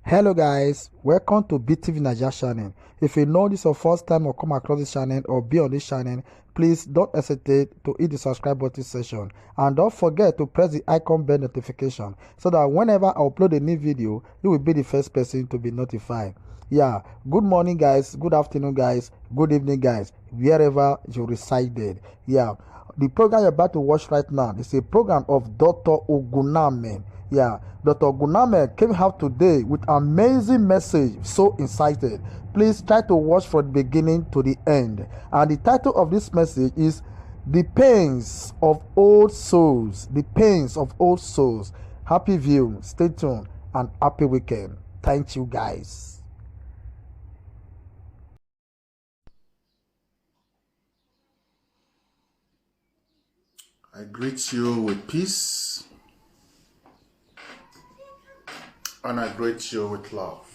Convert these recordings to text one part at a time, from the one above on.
Hello guys, welcome to BTV Nigeria channel. If you know this is your first time or come across this channel or be on this channel, please don't hesitate to hit the subscribe button section and don't forget to press the icon bell notification so that whenever I upload a new video, you will be the first person to be notified. Yeah, good morning guys, good afternoon guys, good evening guys, wherever you resided. Yeah, the program you're about to watch right now is a program of Dr. Oguname. Yeah, Dr. Oguname came out today with amazing message, so excited. Please try to watch from the beginning to the end. And the title of this message is The Pains of Old Souls. The Pains of Old Souls. Happy view, stay tuned, and happy weekend. Thank you guys. I greet you with peace, and I greet you with love.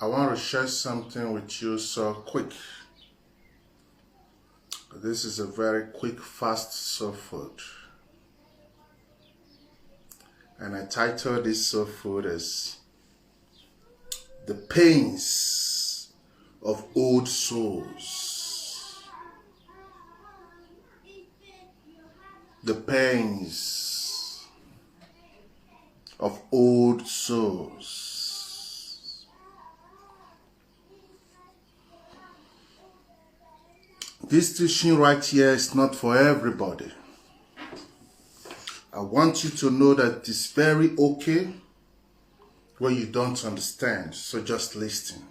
I want to share something with you so quick. This is a very quick, fast soul food. And I titled this soul food as The Pains of Old Souls. The pains of old souls. This teaching right here is not for everybody. I want you to know that it's very okay when you don't understand, so just listen.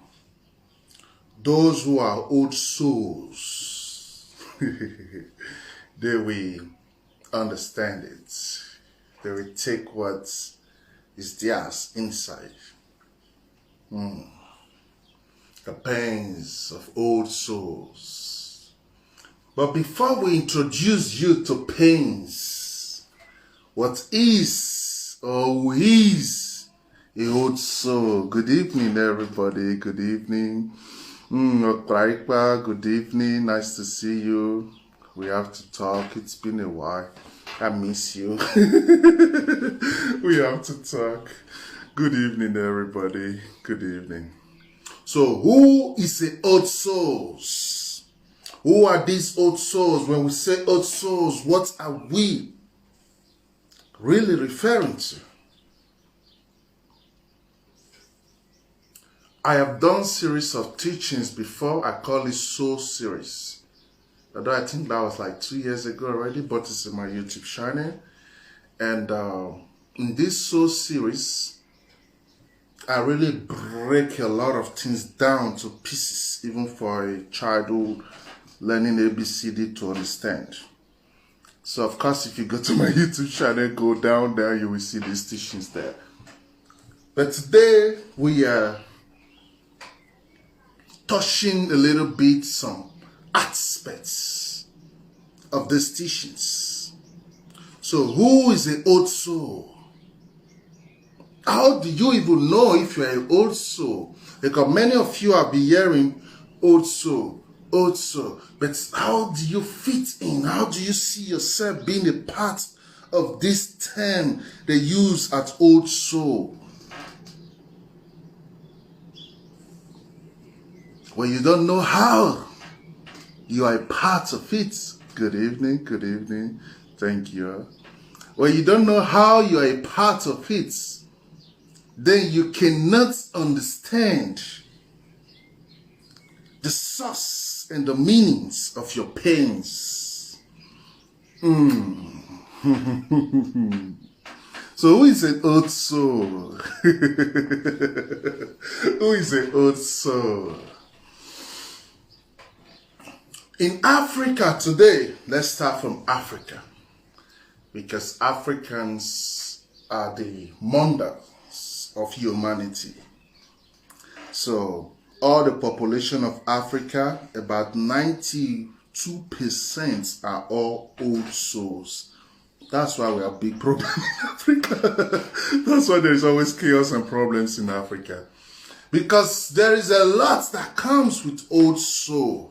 Those who are old souls, they will understand it. They will take what is theirs inside. The pains of old souls. But before we introduce you to pains, what is or who is a old soul? Good evening, everybody. Good evening. Good evening. Nice to see you. We have to talk. It's been a while. I miss you. We have to talk. Good evening, everybody. Good evening. So, who is the old souls? Who are these old souls? When we say old souls, what are we really referring to? I have done series of teachings before. I call it Soul Series. Although I think that was like 2 years ago already, but it's in my YouTube channel. And in this Soul Series, I really break a lot of things down to pieces, even for a child who learning ABCD to understand. So of course, if you go to my YouTube channel, go down there, you will see these teachings there. But today, we are touching a little bit some aspects of these teachings. So who is an old soul? How do you even know if you are an old soul? Because many of you have been hearing old soul, old soul. But how do you fit in? How do you see yourself being a part of this term they use at old soul? When you don't know how, you are a part of it. Good evening, good evening. Thank you. When you don't know how you are a part of it, then you cannot understand the source and the meanings of your pains. So who is an old soul? Who is an old soul? In Africa today, let's start from Africa, because Africans are the mothers of humanity. So all the population of Africa, about 92% are all old souls. That's why we have big problems in Africa. That's why there is always chaos and problems in Africa. Because there is a lot that comes with old soul.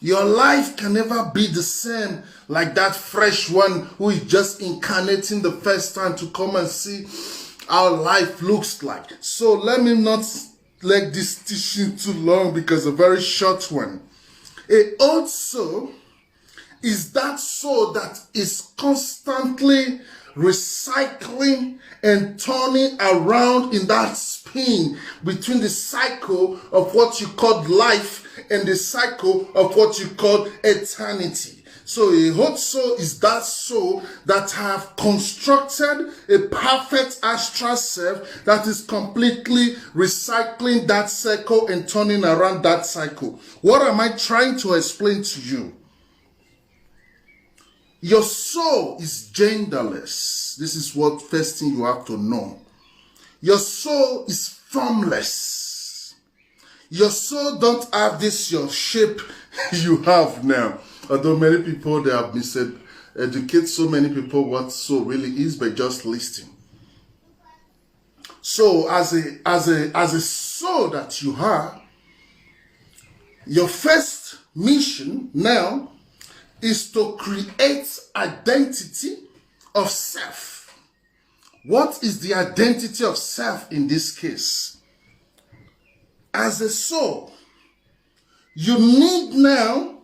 Your life can never be the same like that fresh one who is just incarnating the first time to come and see how life looks like. So let me not let this teaching too long because a very short one. A old soul is that soul that is constantly recycling and turning around in that spin between the cycle of what you call life and the cycle of what you call eternity. So a hot soul is that soul that have constructed a perfect astral self that is completely recycling that cycle and turning around that cycle. What am I trying to explain to you? Your soul is genderless. This is what first thing you have to know. Your soul is formless. Your soul don't have this your shape you have now. Although many people, they have miseducated so many people what soul really is by just listening. So as a soul that you are, your first mission now is to create identity of self. What is the identity of self in this case? As a soul, you need now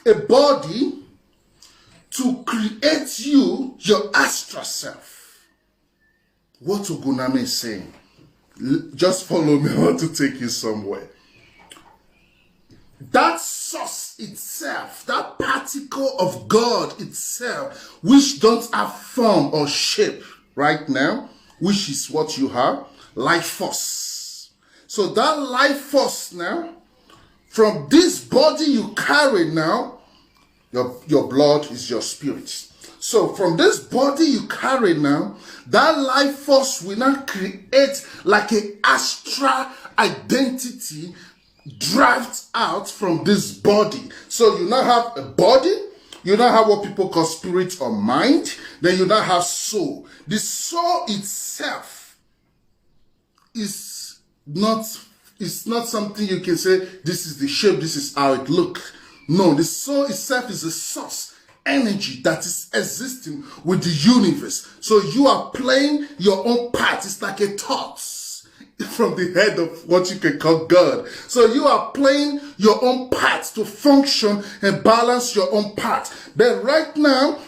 a body to create your astral self. What Oguname is saying, just follow me, I want to take you somewhere. That source itself, that particle of God itself, which don't have form or shape right now, which is what you have, life force. So that life force now, from this body you carry now, your blood is your spirit. So from this body you carry now, that life force will now create like an astral identity derived out from this body. So you now have a body, you now have what people call spirit or mind, then you now have soul. The soul itself is not something you can say, this is the shape, this is how it looks. No, the soul itself is a source, energy that is existing with the universe. So you are playing your own part. It's like a thought from the head of what you can call God. So you are playing your own part to function and balance your own part. But right now,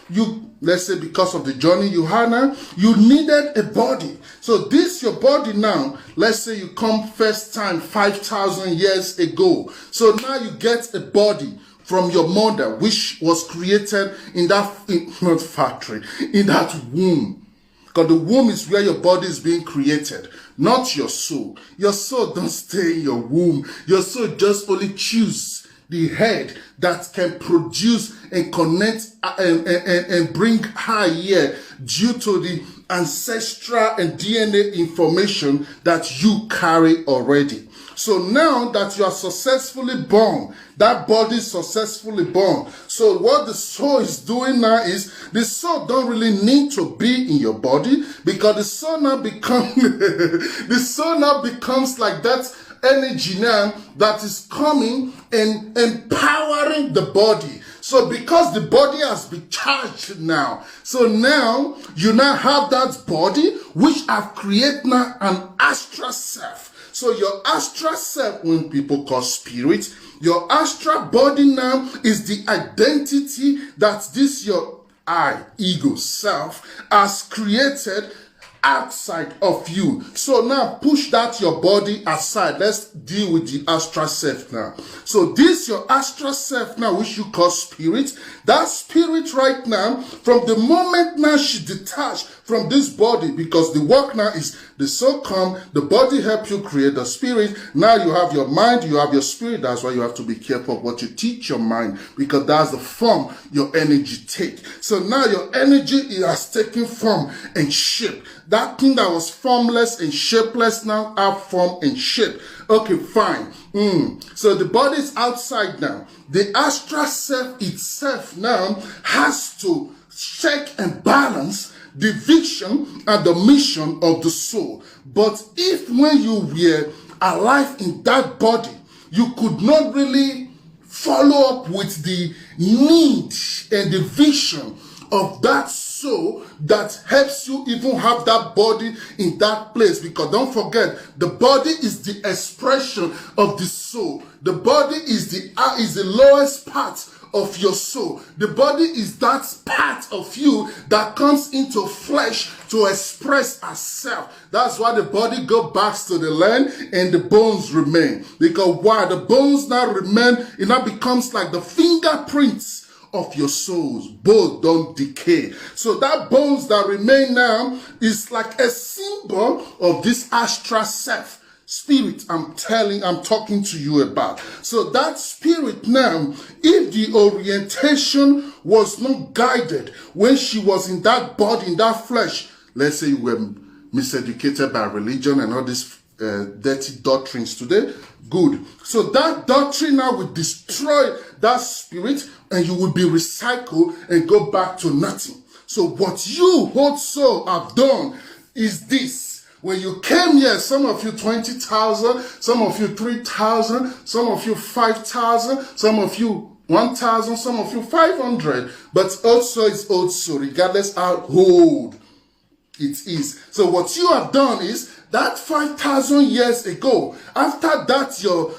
let's say because of the journey you had now, you needed a body. So this your body now, let's say you come first time 5,000 years ago. So now you get a body from your mother, which was created in that, not factory, in that womb. Because the womb is where your body is being created, not your soul. Your soul don't stay in your womb. Your soul just only choose the head that can produce and connect and bring her here due to the ancestral and DNA information that you carry already. So now that you are successfully born, that body is successfully born. So what the soul is doing now is, the soul don't really need to be in your body, because the soul now becomes the soul now becomes like that energy now that is coming and empowering the body. So because the body has been charged now, so now you now have that body which have created now an astral self. So your astral self, when people call spirit, your astral body now is the identity that this your ego self has created outside of you. So now push that your body aside. Let's deal with the astral self now. So this your astral self now, which you call spirit, that spirit right now, from the moment now she detached from this body, because the work now is the soul come, the body help you create the spirit. Now you have your mind, you have your spirit. That's why you have to be careful of what you teach your mind, because that's the form your energy take. So now your energy has taken form and shape. That thing that was formless and shapeless now have form and shape. Okay, fine. So the body is outside now. The astral self itself now has to check and balance the vision and the mission of the soul. But if when you were alive in that body, you could not really follow up with the need and the vision of that soul that helps you even have that body in that place. Because don't forget, the body is the expression of the soul. The body is the lowest part of your soul. The body is that part of you that comes into flesh to express herself. That's why the body goes back to the land and the bones remain. Because why? The bones now remain, it now becomes like the fingerprints of your souls. Both don't decay. So that bones that remain now is like a symbol of this astral self. Spirit, I'm talking to you about. So that spirit now, if the orientation was not guided when she was in that body, in that flesh, let's say you were miseducated by religion and all these dirty doctrines today, good. So that doctrine now will destroy that spirit and you will be recycled and go back to nothing. So what you also have done is this. When you came here, some of you 20,000, some of you 3,000, some of you 5,000, some of you 1,000, some of you 500. But also it's also, regardless how old it is. So what you have done is that 5,000 years ago, after that your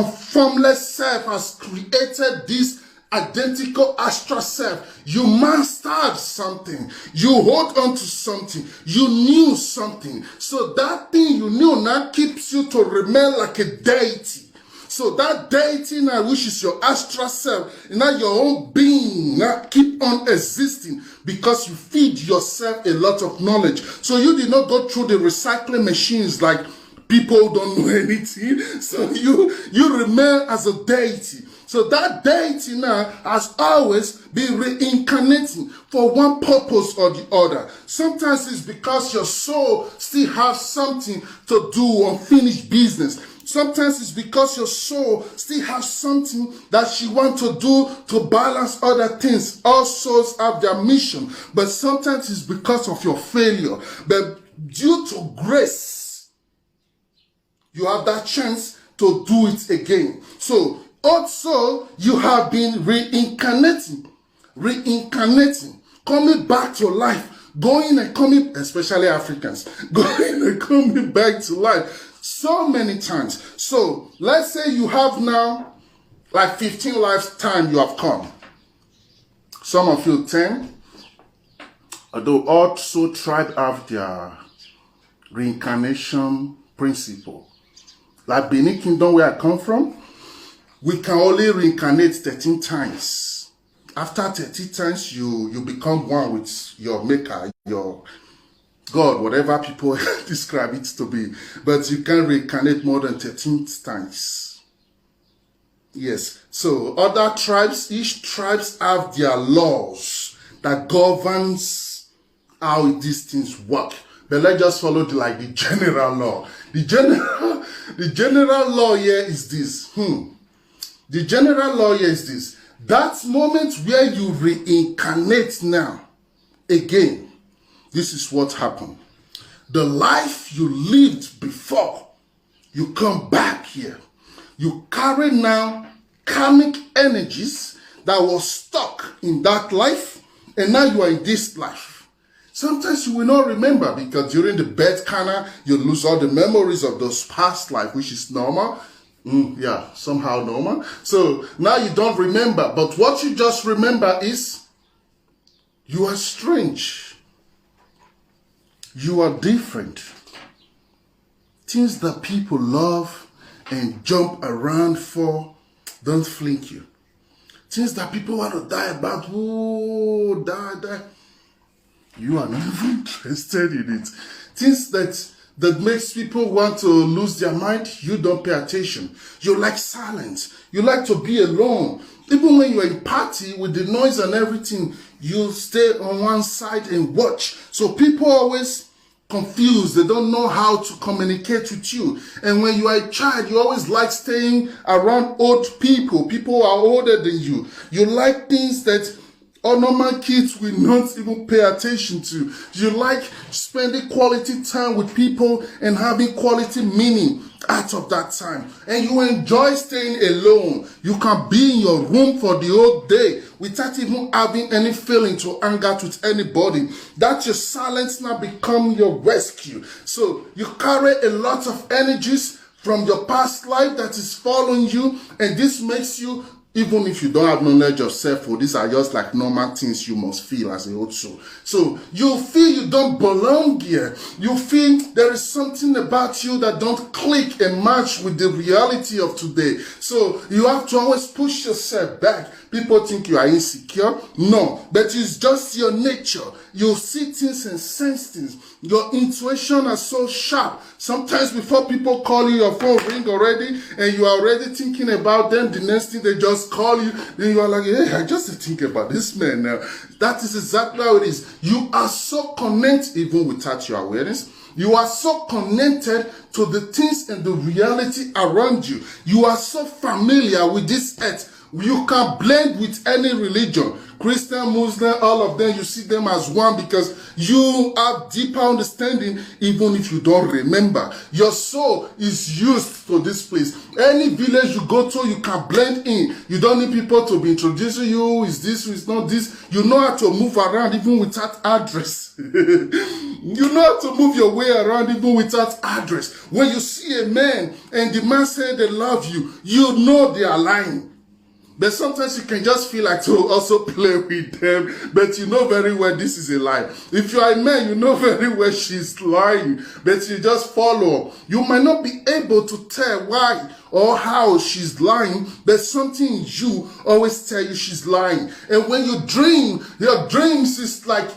formless self has created this identical astral self, you mastered something, you hold on to something, you knew something. So that thing you knew now keeps you to remain like a deity. So that deity now, which is your astral self, now your own being now keep on existing because you feed yourself a lot of knowledge. So you did not go through the recycling machines like people don't know anything. So you remain as a deity. So that deity now has always been reincarnating for one purpose or the other. Sometimes it's because your soul still has something to do, unfinished business. Sometimes it's because your soul still has something that she wants to do to balance other things. All souls have their mission. But sometimes it's because of your failure. But due to grace, you have that chance to do it again. So also, you have been reincarnating, coming back to life, going and coming, especially Africans, going and coming back to life so many times. So let's say you have now like 15 lifetimes you have come. Some of you 10, although also tribe have their reincarnation principle. Like Benin Kingdom, where I come from, we can only reincarnate 13 times. After 13 times, you become one with your maker, your God, whatever people describe it to be. But you can reincarnate more than 13 times. Yes. So other tribes, each tribes have their laws that governs how these things work. But let's just follow the general law. The general law here is this. The general law here is this. That moment where you reincarnate now, again, this is what happened. The life you lived before, you come back here. You carry now karmic energies that were stuck in that life, and now you are in this life. Sometimes you will not remember because during the birth canal, you lose all the memories of those past life, which is normal. Yeah, somehow normal. So now you don't remember. But what you just remember is you are strange. You are different. Things that people love and jump around for don't flink you. Things that people want to die about, oh, die. You are not even interested in it. Things that makes people want to lose their mind, you don't pay attention. You like silence. You like to be alone. Even when you're in party with the noise and everything, you stay on one side and watch. So people always confused. They don't know how to communicate with you. And when you are a child, you always like staying around old people. People who are older than you. You like things that or normal kids will not even pay attention to. You like spending quality time with people and having quality meaning out of that time. And you enjoy staying alone. You can be in your room for the whole day without even having any feeling to hang out with anybody. That your silence now become your rescue. So you carry a lot of energies from your past life that is following you, and this makes you, even if you don't have knowledge of self, these are just like normal things you must feel as a old soul. So you feel you don't belong here. You feel there is something about you that don't click and match with the reality of today. So you have to always push yourself back. People think you are insecure. No, but it's just your nature. You see things and sense things. Your intuition is so sharp. Sometimes before people call you, your phone ring already, and you are already thinking about them. The next thing they just call you, then you are like, hey, I just think about this man now. That is exactly how it is. You are so connected even without your awareness. You are so connected to the things and the reality around you. You are so familiar with this earth. You can blend with any religion. Christian, Muslim, all of them, you see them as one because you have deeper understanding even if you don't remember. Your soul is used to this place. Any village you go to, you can blend in. You don't need people to be introducing you. Is this, is not this. You know how to move around even without address. You know how to move your way around even without address. When you see a man and the man says they love you, you know they are lying. But sometimes you can just feel like to also play with them. But you know very well this is a lie. If you are a man, you know very well she's lying. But you just follow. You might not be able to tell why or how she's lying. But something in you always tell you she's lying. And when you dream, your dreams is like,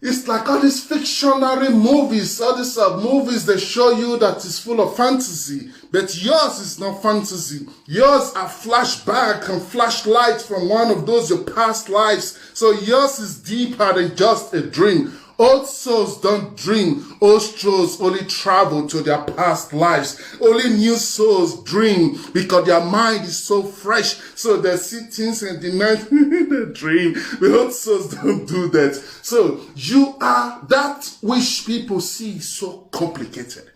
it's like all these fictionary movies, all these movies that show you that is full of fantasy. But yours is not fantasy. Yours are flashback and flashlight from one of those your past lives. So yours is deeper than just a dream. Old souls don't dream. Old souls only travel to their past lives. Only new souls dream because their mind is so fresh. So they see things and the night they dream. The old souls don't do that. So you are that which people see so complicated.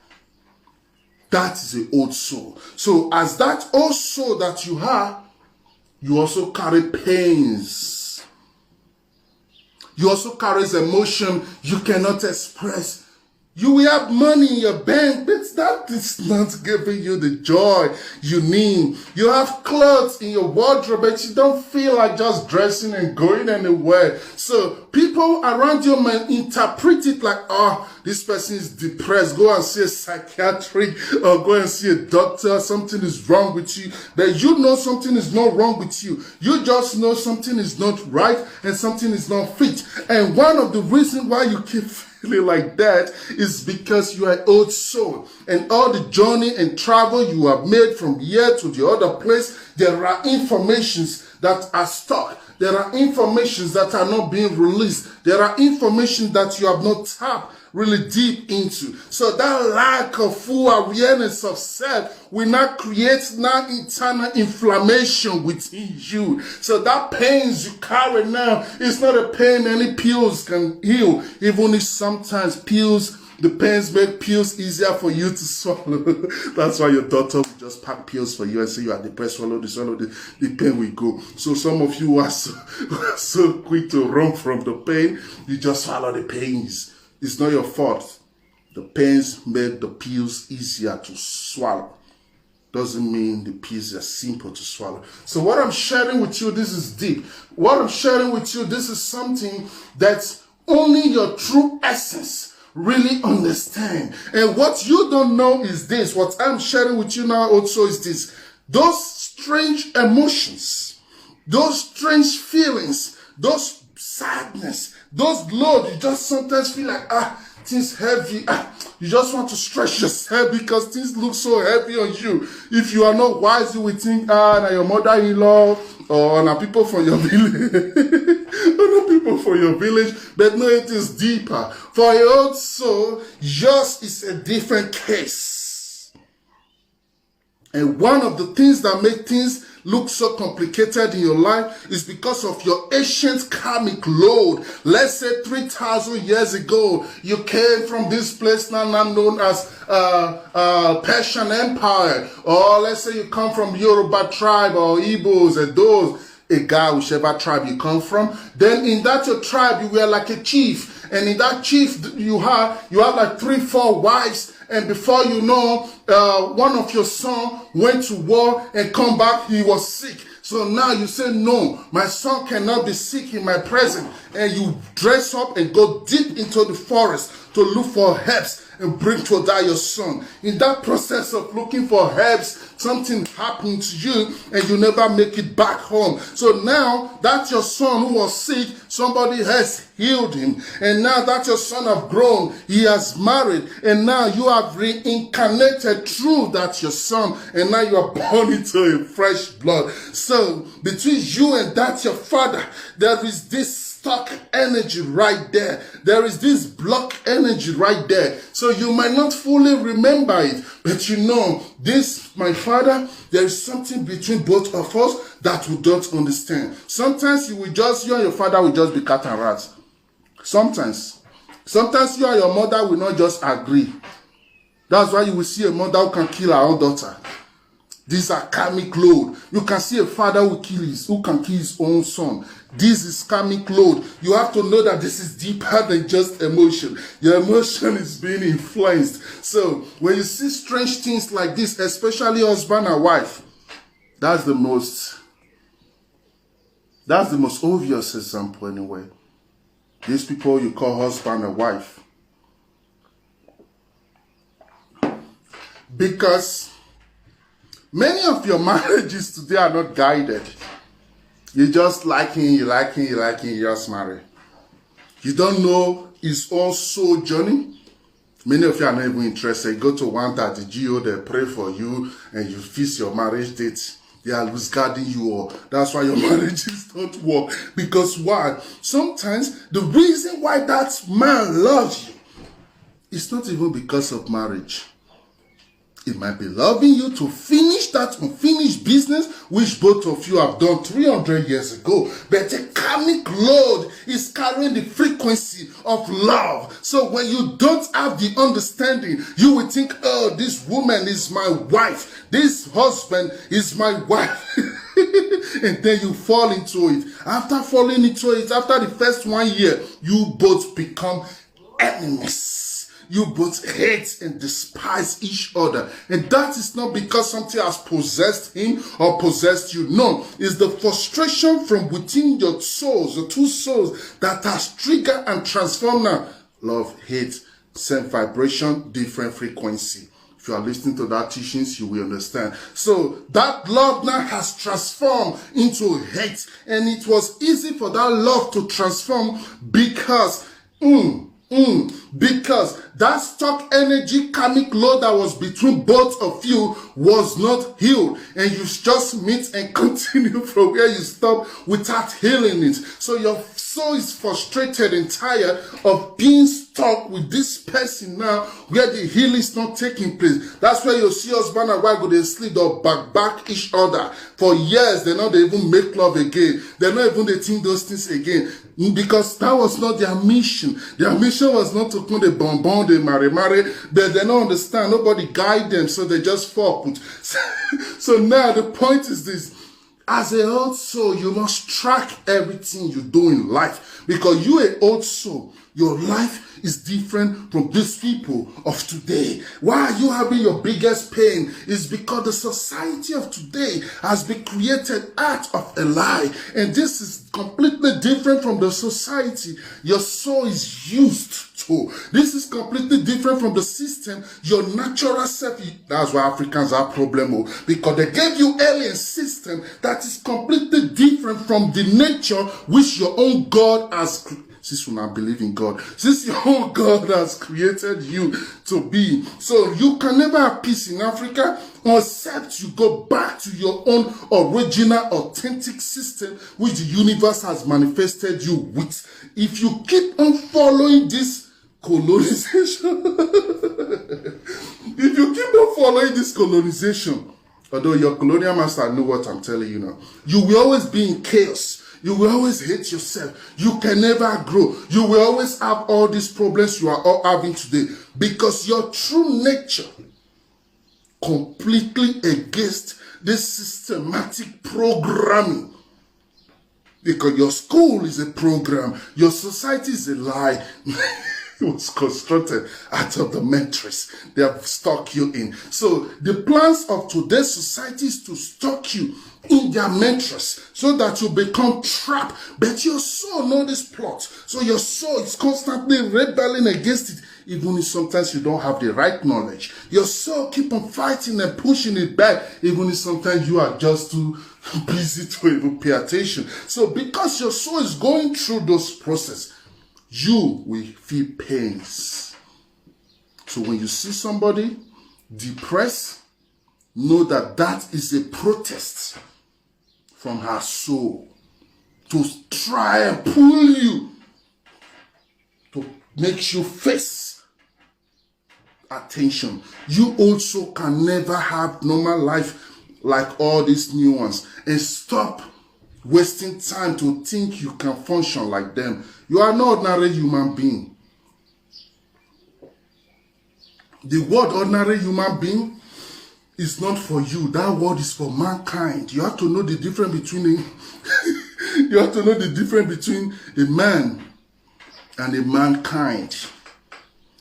That is the old soul. So as that old soul that you are, you also carry pains. You also carry emotion you cannot express. You will have money in your bank, but that is not giving you the joy you need. You have clothes in your wardrobe, but you don't feel like just dressing and going anywhere. So people around you may interpret it like, oh, this person is depressed. Go and see a psychiatric or go and see a doctor. Something is wrong with you. But you know something is not wrong with you. You just know something is not right and something is not fit. And one of the reasons why you keep feeling like that is because you are an old soul, and all the journey and travel you have made from here to the other place, there are informations that are stuck. There are informations that are not being released. There are information that you have not tapped really deep into. So that lack of full awareness of self will not create now internal inflammation within you. So that pains you carry now is not a pain any pills can heal. Even if sometimes pills, the pains make pills easier for you to swallow. That's why your doctor will just pack pills for you and say you are depressed, swallow the pain will go. So some of you are so quick to run from the pain, you just swallow the pains. It's not your fault. The pains make the pills easier to swallow. Doesn't mean the pills are simple to swallow. So what I'm sharing with you, this is deep. What I'm sharing with you, this is something that only your true essence really understand. And what you don't know is this. What I'm sharing with you now also is this. Those strange emotions, those strange feelings, those sadness, those load, you just sometimes feel like, things heavy. You just want to stretch yourself because things look so heavy on you. If you are not wise, you will think, now your mother-in-law or now people from your village. People from your village, but no, it is deeper. For your own soul, yours is a different case. And one of the things that make things look so complicated in your life is because of your ancient karmic load. Let's say 3,000 years ago, you came from this place now known as Persian Empire, or let's say you come from Yoruba tribe or Igbos and those, a guy, whichever tribe you come from. Then in that your tribe, you were like a chief, and in that chief you have like 3-4 wives, and before you know, one of your sons went to war and come back, he was sick. So now you say, no, my son cannot be sick in my presence. And you dress up and go deep into the forest to look for herbs and bring to die your son. In that process of looking for herbs, something happened to you and you never make it back home. So now that your son who was sick, somebody has healed him. And now that your son have grown, he has married. And now you have reincarnated through that your son. And now you are born into a fresh blood. So between you and that your father, there is this stuck energy right there. There is this block energy right there. So you might not fully remember it, but you know, this, my father, there is something between both of us that we don't understand. Sometimes you and your father will just be cat and rat. Sometimes you and your mother will not just agree. That's why you will see a mother who can kill her own daughter. These are karmic load. You can see a father who can kill his own son. This is karmic load. You have to know that this is deeper than just emotion. Your emotion is being influenced. So when you see strange things like this, especially husband and wife, that's the most obvious example anyway. These people you call husband and wife. Because many of your marriages today are not guided. You just you just marry. You don't know his own soul journey. Many of you are not even interested. You go to one at the GO, they pray for you, and you fix your marriage date. They are always guarding you, or that's why your marriages don't work. Because why? Sometimes the reason why that man loves you is not even because of marriage. It might be loving you to finish that unfinished business which both of you have done 300 years ago. But the karmic load is carrying the frequency of love. So when you don't have the understanding, you will think, oh, this woman is my wife. This husband is my wife. And then you fall into it. After falling into it, after the first 1 year, you both become enemies. You both hate and despise each other. And that is not because something has possessed him or possessed you. No, it's the frustration from within your souls, the two souls, that has triggered and transformed now. Love, hate, same vibration, different frequency. If you are listening to that teachings, you will understand. So that love now has transformed into hate. And it was easy for that love to transform because because that stuck energy karmic load that was between both of you was not healed, and you just meet and continue from where you stop without healing it. So your soul is frustrated and tired of being stuck with this person now where the healing is not taking place. That's where you see husband and wife go they sleep or back each other for years. They even make love again. They're not even they think those things again. Because that was not their mission. Their mission was not to come the bonbon, they marry. They don't understand. Nobody guide them, so they just fall. So now the point is this. As an old soul, you must track everything you do in life. Because you an old soul, your life is different from these people of today. Why are you having your biggest pain? Is because the society of today has been created out of a lie. And this is completely different from the society your soul is used to. This is completely different from the system your natural self. That's why Africans have problem, because they gave you alien system that is completely different from the nature which your own God has created. Since you not believe in God, since your own God has created you to be. So you can never have peace in Africa except you go back to your own original, authentic system which the universe has manifested you with. If you keep on following this colonization, Although your colonial master know what I'm telling you now. You will always be in chaos. You will always hate yourself. You can never grow. You will always have all these problems you are all having today because your true nature completely against this systematic programming. Because your school is a program. Your society is a lie. It was constructed out of the matrix they have stuck you in. So the plans of today's society is to stuck you in their matrix so that you become trapped. But your soul knows this plot. So your soul is constantly rebelling against it. Even if sometimes you don't have the right knowledge. Your soul keep on fighting and pushing it back. Even if sometimes you are just too busy to even pay attention. So because your soul is going through those processes, you will feel pains. So when you see somebody depressed, know that that is a protest from her soul to try and pull you, to make you face attention. You also can never have normal life like all these new ones, and stop wasting time to think you can function like them. You are not ordinary human being. The word ordinary human being is not for you. That word is for mankind. You have to know the difference between you have to know the difference between a man and a mankind.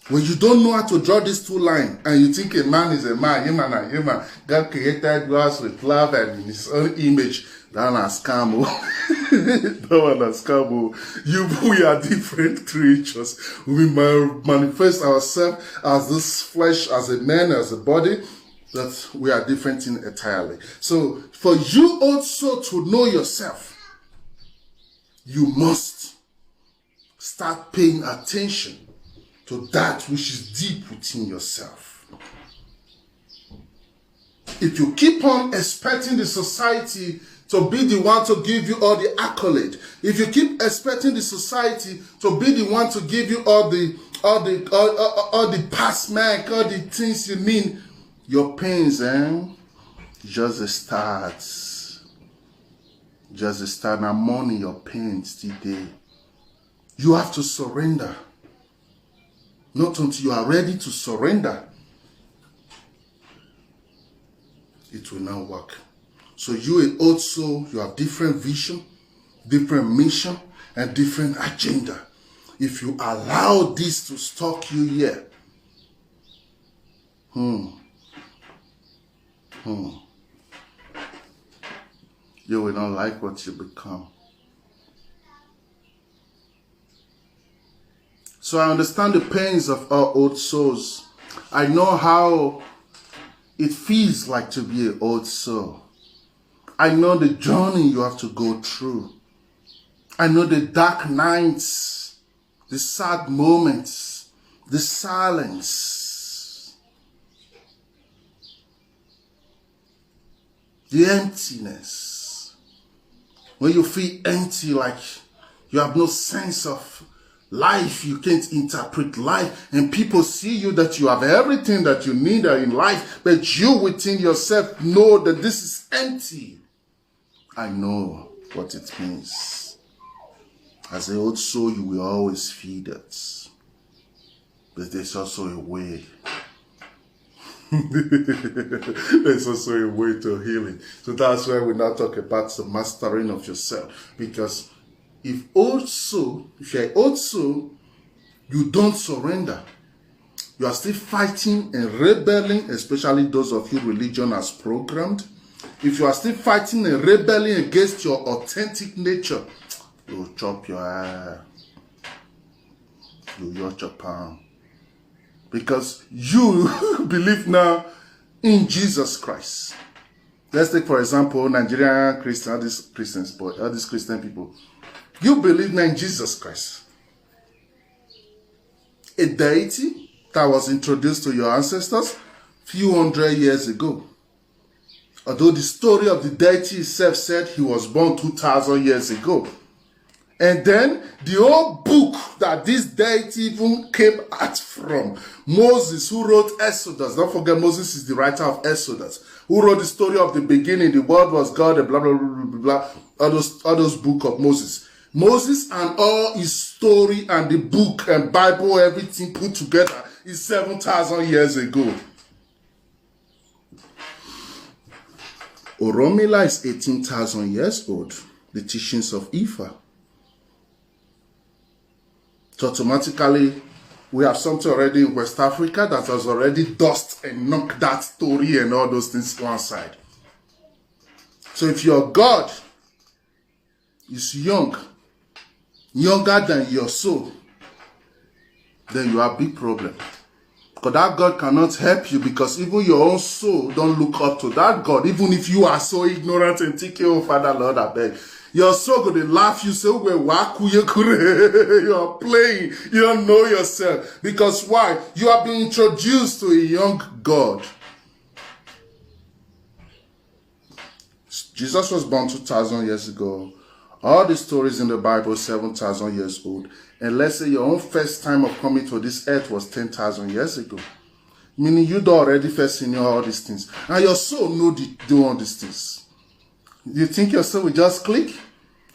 When you don't know how to draw these two lines and you think a man is a man, human and human, God created us with love and in his own image, that one is scam. That one is scam. We are different creatures. We manifest ourselves as this flesh, as a man, as a body, that we are different in entirely. So for you also to know yourself, you must start paying attention to that which is deep within yourself. If you keep on expecting the society to be the one to give you all the accolade, if you keep expecting the society to be the one to give you all the pass mark, all the things you need, your pains, just starts. Just start. Now, money, your pains today. You have to surrender. Not until you are ready to surrender, it will not work. So you also, you have different vision, different mission, and different agenda. If you allow this to stalk you here, you will not like what you become. So I understand the pains of our old souls. I know how it feels like to be an old soul. I know the journey you have to go through. I know the dark nights, the sad moments, the silence, the emptiness. When you feel empty, like you have no sense of life, you can't interpret life, and people see you that you have everything that you need in life, but you within yourself know that this is empty. I know what it means. As an old soul, you will always feel that. But there's also a way. There's also a way to healing. So that's why we now talk about the mastering of yourself. Because if you're old soul, you don't surrender. You are still fighting and rebelling, especially those of you religion has programmed. If you are still fighting and rebelling against your authentic nature, you'll chop your hair. You'll yacht your palm. Because you believe now in Jesus Christ. Let's take, for example, Nigerian Christians, all these Christian people. You believe now in Jesus Christ, a deity that was introduced to your ancestors few hundred years ago. Although the story of the deity itself said he was born 2,000 years ago. And then the whole book that this deity even came out from, Moses, who wrote Exodus. Don't forget, Moses is the writer of Exodus, who wrote the story of the beginning, the word was God, and blah, blah, blah, blah, blah, all those book of Moses. Moses and all his story and the book and Bible, everything put together is 7,000 years ago. Oromila is 18,000 years old, the teachings of Ifa. So automatically, we have something already in West Africa that has already dust and knocked that story and all those things to one side. So if your God is younger than your soul, then you have a big problem. Because that God cannot help you, because even your own soul don't look up to that God. Even if you are so ignorant and think, oh Father Lord, I beg. Your soul going to laugh you, say, you are playing, you don't know yourself. Because why? You are being introduced to a young God. Jesus was born 2,000 years ago. All the stories in the Bible 7,000 years old. And let's say your own first time of coming to this earth was 10,000 years ago. Meaning you don't already first seen all these things. And your soul know do all these things. You think your soul will just click?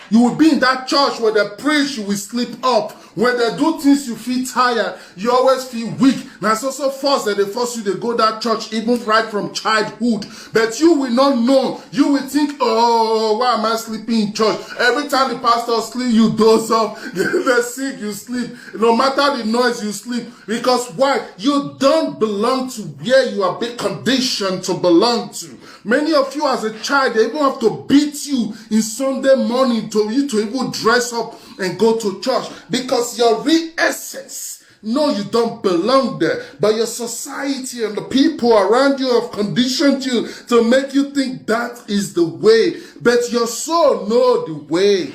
You will be in that church where they preach, you will sleep up. When they do things, you feel tired. You always feel weak. Now it's also forced that they force you to go to that church even right from childhood. But you will not know. You will think, oh, why am I sleeping in church? Every time the pastor sleep, you doze off. They sing, you sleep. No matter the noise, you sleep. Because why? You don't belong to where you are being conditioned to belong to. Many of you as a child, they even have to beat you in Sunday morning to you to even dress up and go to church. Because your real essence, no, you don't belong there. But your society and the people around you have conditioned you to make you think that is the way. But your soul knows the way.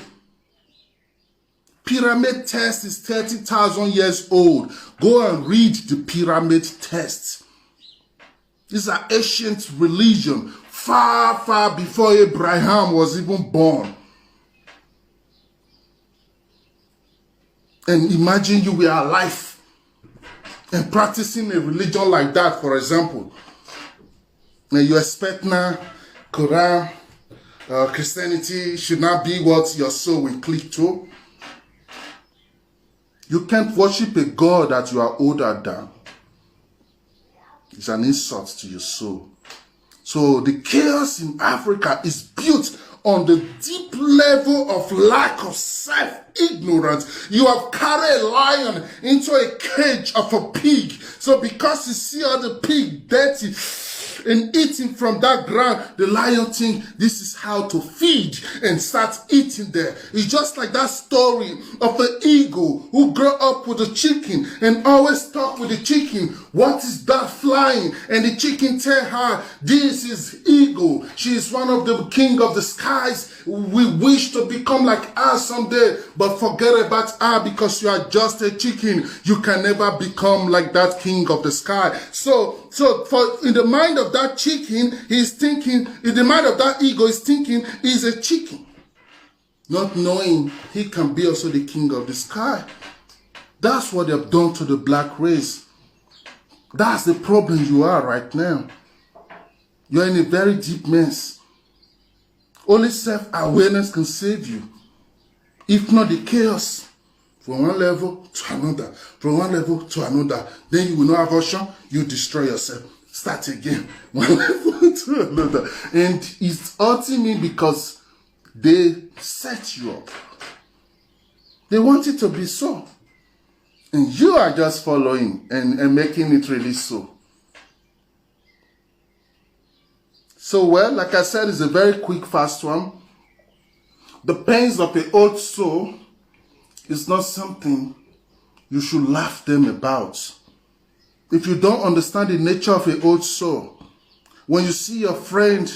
Pyramid test is 30,000 years old. Go and read the pyramid test. These are ancient religion, far, far before Abraham was even born. And imagine you were alive and practicing a religion like that, for example. And you expect now Quran, Christianity should not be what your soul will click to. You can't worship a God that you are older than. It's an insult to your soul. So the chaos in Africa is built on the deep level of lack of self-ignorance. You have carried a lion into a cage of a pig. So because you see all the pig dirty and eating from that ground, the lion thinks this is how to feed and starts eating there. It's just like that story of an eagle who grew up with a chicken and always talk with the chicken. What is that flying? And the chicken tell her, this is eagle. She is one of the king of the skies. We wish to become like her someday, but forget about her because you are just a chicken. You can never become like that king of the sky. So in the mind of that chicken, he's thinking, in the mind of that eagle, he's thinking he's a chicken. Not knowing he can be also the king of the sky. That's what they've done to the black race. That's the problem you are right now. You're in a very deep mess. Only self-awareness can save you. If not the chaos. From one level to another. From one level to another. Then you will not have option. You destroy yourself. Start again. One level to another. And it's ultimately because they set you up. They want it to be so. And you are just following and making it really so. So, well, like I said, it's a very quick, fast one. The pains of the old soul is not something you should laugh them about. If you don't understand the nature of the old soul, when you see your friend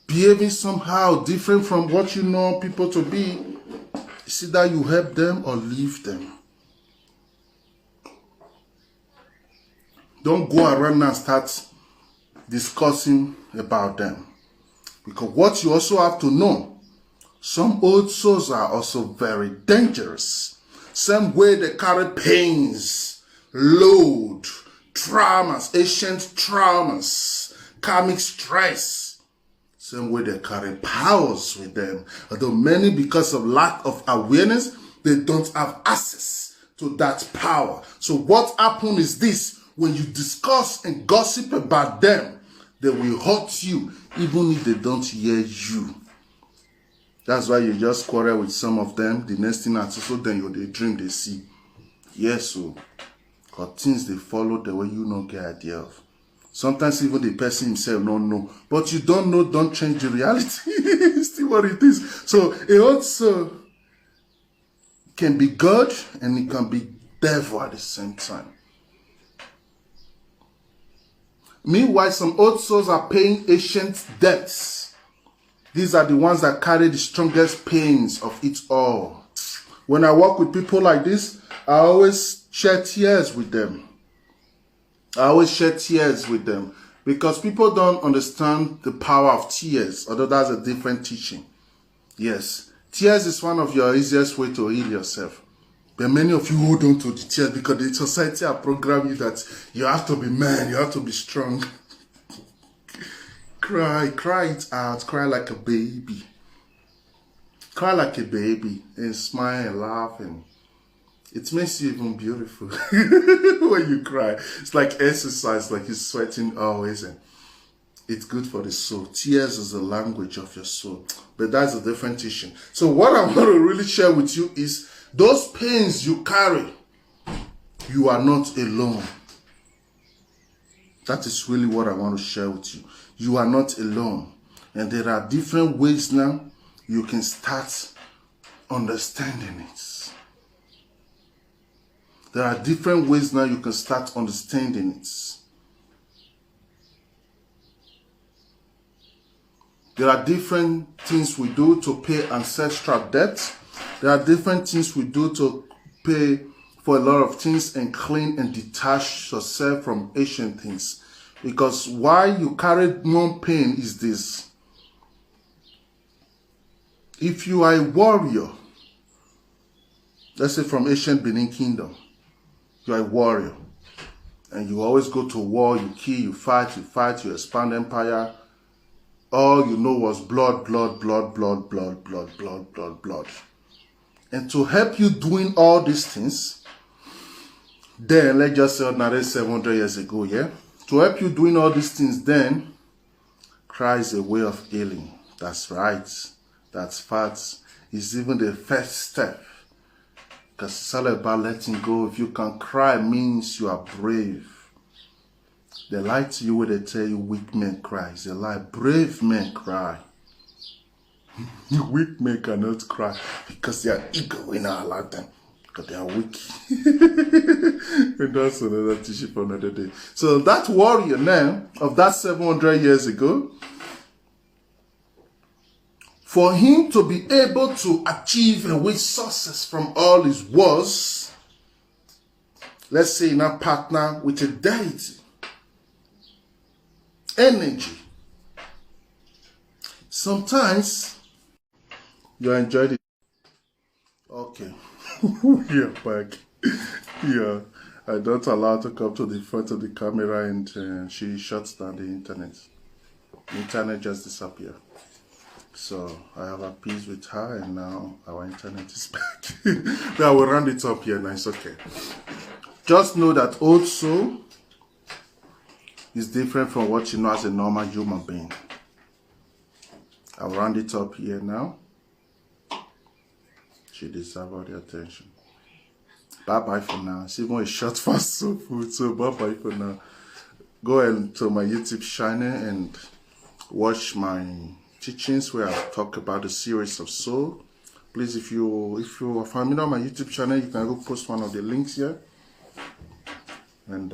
behaving somehow different from what you know people to be, it's either you help them or leave them. Don't go around and start discussing about them. Because what you also have to know, Some old souls are also very dangerous. Same way they carry pains, load, traumas, ancient traumas, karmic stress. Same way they carry powers with them. Although many, because of lack of awareness, they don't have access to that power. So what happens is this: when you discuss and gossip about them, they will hurt you even if they don't hear you. That's why you just quarrel with some of them. The next thing that's also then they dream they see. Yes, so because things they follow the way you don't get idea of. Sometimes even the person himself don't know. But you don't know, don't change the reality. Still what it is. So it also can be God and it can be devil at the same time. Meanwhile, some old souls are paying ancient debts. These are the ones that carry the strongest pains of it all. When I work with people like this, I always shed tears with them. Because people don't understand the power of tears, although that's a different teaching. Yes, tears is one of your easiest way to heal yourself. But many of you hold on to the tears because the society have programmed you that you have to be man, you have to be strong. Cry it out, cry like a baby. Cry like a baby and smile and laugh, and it makes you even beautiful when you cry. It's like exercise, like you're sweating always, and it's good for the soul. Tears is the language of your soul, but that's a different teaching. So what I want to really share with you is those pains you carry, you are not alone. That is really what I want to share with you. You are not alone. And there are different ways now you can start understanding it. There are different ways now you can start understanding it. There are different things we do to pay ancestral debt. There are different things we do to pay for a lot of things and clean and detach yourself from ancient things. Because why you carry more pain is this. If you are a warrior, let's say from ancient Benin Kingdom, you are a warrior. And you always go to war, you kill, you fight, you expand empire. All you know was blood. And to help you doing all these things, then let's just say ordinary 700 years ago, yeah? To help you doing all these things, then cry is a way of healing. That's right. That's facts. It's even the first step. Because it's all about letting go. If you can cry, it means you are brave. They lie to you when they tell you weak men cry. It's a lie. Brave men cry. Weak men cannot cry because their ego will not allow them. Because they are weak. And that's another teaching for another day. So that warrior now, of that 700 years ago, for him to be able to achieve and reach success from all his wars, let's say now partner with a deity, energy. Sometimes you enjoyed it. Okay. We are back. Yeah, I don't allow her to come to the front of the camera, and she shuts down the internet. The internet just disappeared. So I have a peace with her, and now our internet is back. I will round it up here now. It's okay. Just know that old soul is different from what you know as a normal human being. I'll round it up here now. She deserves all the attention. Bye-bye for now. It's even a short fast so food, so bye-bye for now. Go to my YouTube channel and watch my teachings where I talk about the series of soul. Please, if you are familiar with my YouTube channel, you can go post one of the links here. And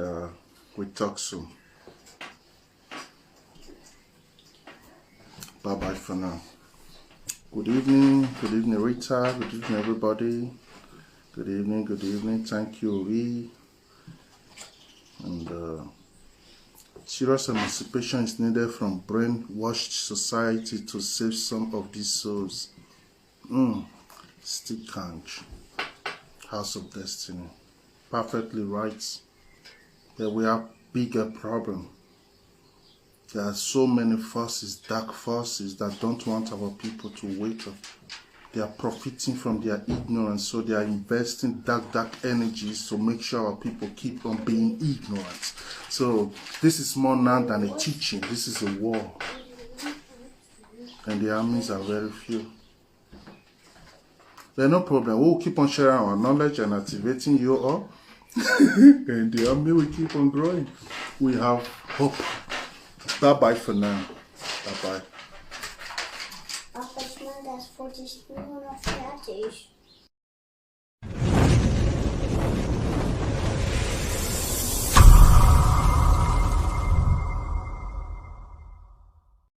we talk soon. Bye-bye for now. Good evening, Rita. Good evening, everybody. Good evening. Thank you, V. And serious emancipation is needed from brainwashed society to save some of these souls. Stick Kanj, House of Destiny. Perfectly right. That we have bigger problem. There are so many forces, dark forces, that don't want our people to wake up. They are profiting from their ignorance, so they are investing dark energies to make sure our people keep on being ignorant. So this is more now than a teaching. This is a war. And the armies are very few. There's no problem. We'll keep on sharing our knowledge and activating you all. And the army will keep on growing. We have hope. Bye-bye for now. Bye-bye. Ach, das mal das Foto ist nur noch fertig.